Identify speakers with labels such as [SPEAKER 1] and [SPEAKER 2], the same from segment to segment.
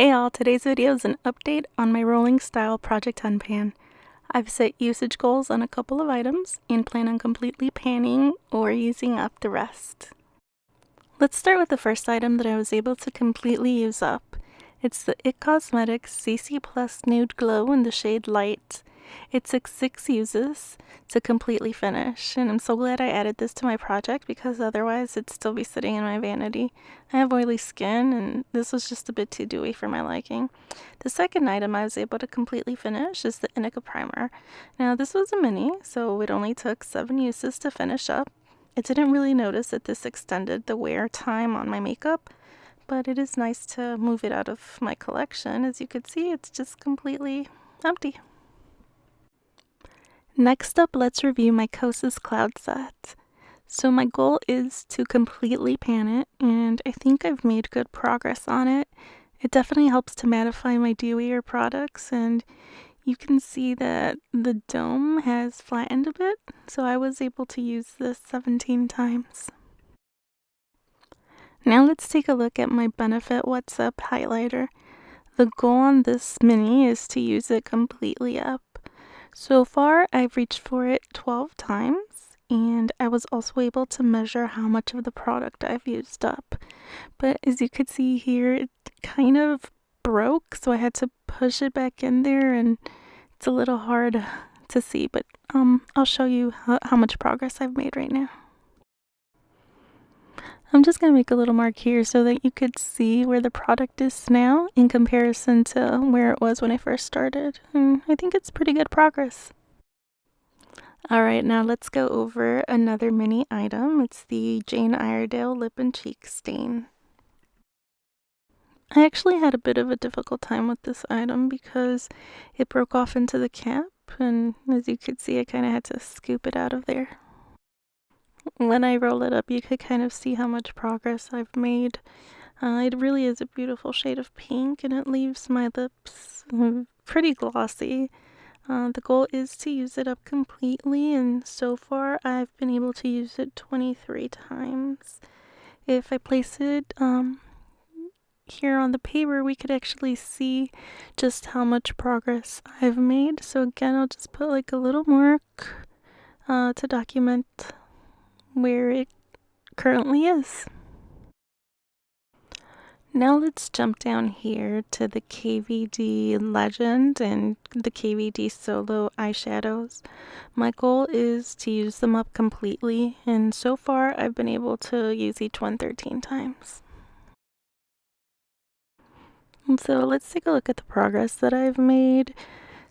[SPEAKER 1] Hey all, today's video is an update on my Rolling Style Project 10 pan. I've set usage goals on a couple of items and plan on completely panning or using up the rest. Let's start with the first item that I was able to completely use up. It's the IT Cosmetics CC Plus Nude Glow in the shade Light. It took 6 uses to completely finish, and I'm so glad I added this to my project because otherwise it'd still be sitting in my vanity. I have oily skin, and this was just a bit too dewy for my liking. The second item I was able to completely finish is the Inika Primer. Now, this was a mini, so it only took 7 uses to finish up. I didn't really notice that this extended the wear time on my makeup, but it is nice to move it out of my collection. As you could see, it's just completely empty. Next up, let's review my Kosas Cloud Set. So my goal is to completely pan it, and I think I've made good progress on it. It definitely helps to mattify my dewier products, and you can see that the dome has flattened a bit, so I was able to use this 17 times. Now let's take a look at my Benefit What's Up highlighter. The goal on this mini is to use it completely up. So far, I've reached for it 12 times, and I was also able to measure how much of the product I've used up. But as you could see here, it kind of broke, so I had to push it back in there, and it's a little hard to see, but I'll show you how much progress I've made right now. I'm just going to make a little mark here so that you could see where the product is now in comparison to where it was when I first started. And I think it's pretty good progress. Alright, now let's go over another mini item. It's the Jane Iredale Lip and Cheek Stain. I actually had a bit of a difficult time with this item because it broke off into the cap, and as you could see, I kind of had to scoop it out of there. When I roll it up, you could kind of see how much progress I've made. It really is a beautiful shade of pink, and it leaves my lips pretty glossy. The goal is to use it up completely, and so far I've been able to use it 23 times. If I place it here on the paper, we could actually see just how much progress I've made. So again, I'll just put like a little mark to document where it currently is. Now let's jump down here to the KVD Legend and the KVD Solo eyeshadows. My goal is to use them up completely, and so far I've been able to use each one 13 times. So let's take a look at the progress that I've made.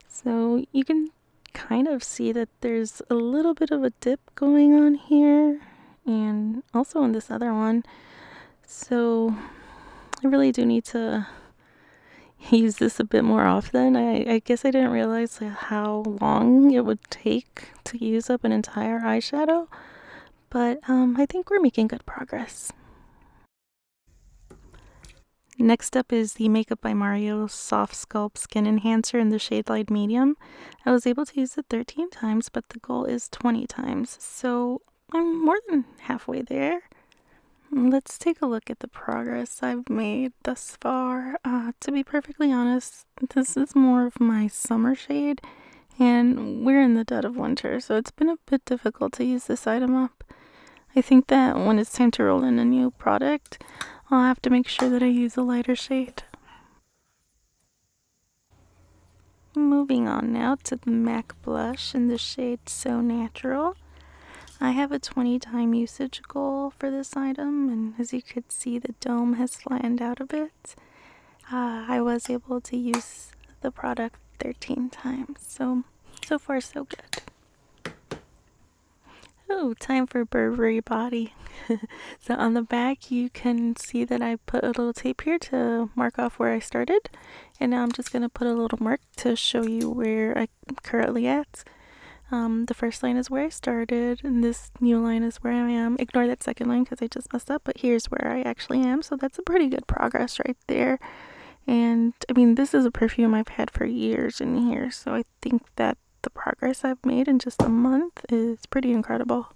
[SPEAKER 1] So you can kind of see that there's a little bit of a dip going on here, and also in this other one. So I really do need to use this a bit more often. I guess I didn't realize how long it would take to use up an entire eyeshadow, but I think we're making good progress. Next up is the Makeup by Mario Soft Sculpt Skin Enhancer in the shade Light Medium. I was able to use it 13 times, but the goal is 20 times, so I'm more than halfway there. Let's take a look at the progress I've made thus far. To be perfectly honest, this is more of my summer shade, and we're in the dead of winter, so it's been a bit difficult to use this item up. I think that when it's time to roll in a new product, I'll have to make sure that I use a lighter shade. Moving on now to the MAC blush in the shade So Natural. I have a 20 time usage goal for this item, and as you could see, the dome has flattened out a bit. I was able to use the product 13 times, so far so good. Oh, time for Burberry Body. So on the back you can see that I put a little tape here to mark off where I started, and now I'm just going to put a little mark to show you where I'm currently at. The first line is where I started, and this new line is where I am. Ignore that second line because I just messed up, but here's where I actually am, so that's a pretty good progress right there. And I mean, this is a perfume I've had for years and years, so I think that the progress I've made in just a month is pretty incredible.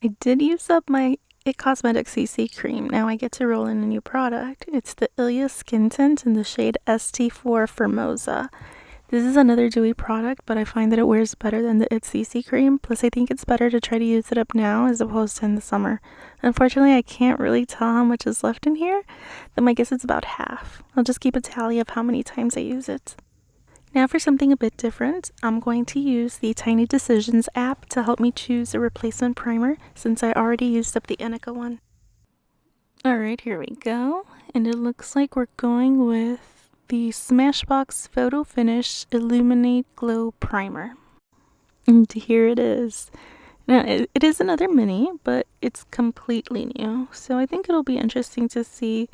[SPEAKER 1] I did use up my IT Cosmetics CC Cream. Now I get to roll in a new product. It's the Ilia Skin Tint in the shade ST4 Formosa. This is another dewy product, but I find that it wears better than the IT CC Cream. Plus, I think it's better to try to use it up now as opposed to in the summer. Unfortunately, I can't really tell how much is left in here, though my guess is about half. I'll just keep a tally of how many times I use it. Now for something a bit different, I'm going to use the Tiny Decisions app to help me choose a replacement primer since I already used up the Inika one. Alright, here we go. And it looks like we're going with the Smashbox Photo Finish Illuminate Glow Primer. And here it is. Now, it is another mini, but it's completely new. So I think it'll be interesting to see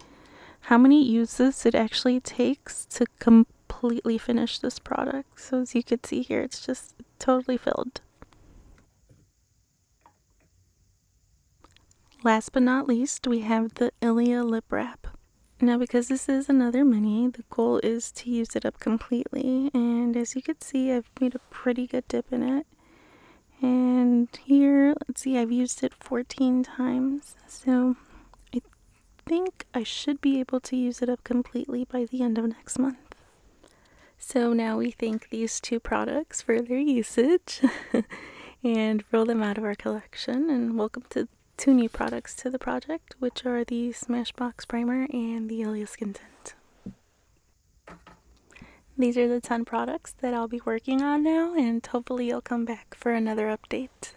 [SPEAKER 1] how many uses it actually takes to completely finish this product. So as you can see here, it's just totally filled. Last but not least, we have the Ilia Lip Wrap. Now because this is another mini, the goal is to use it up completely. And as you can see, I've made a pretty good dip in it. And here, let's see, I've used it 14 times. So I think I should be able to use it up completely by the end of next month. So now we thank these two products for their usage and roll them out of our collection, and welcome to two new products to the project, which are the Smashbox Primer and the Ilia Skin Tint. These are the 10 products that I'll be working on now, and hopefully you'll come back for another update.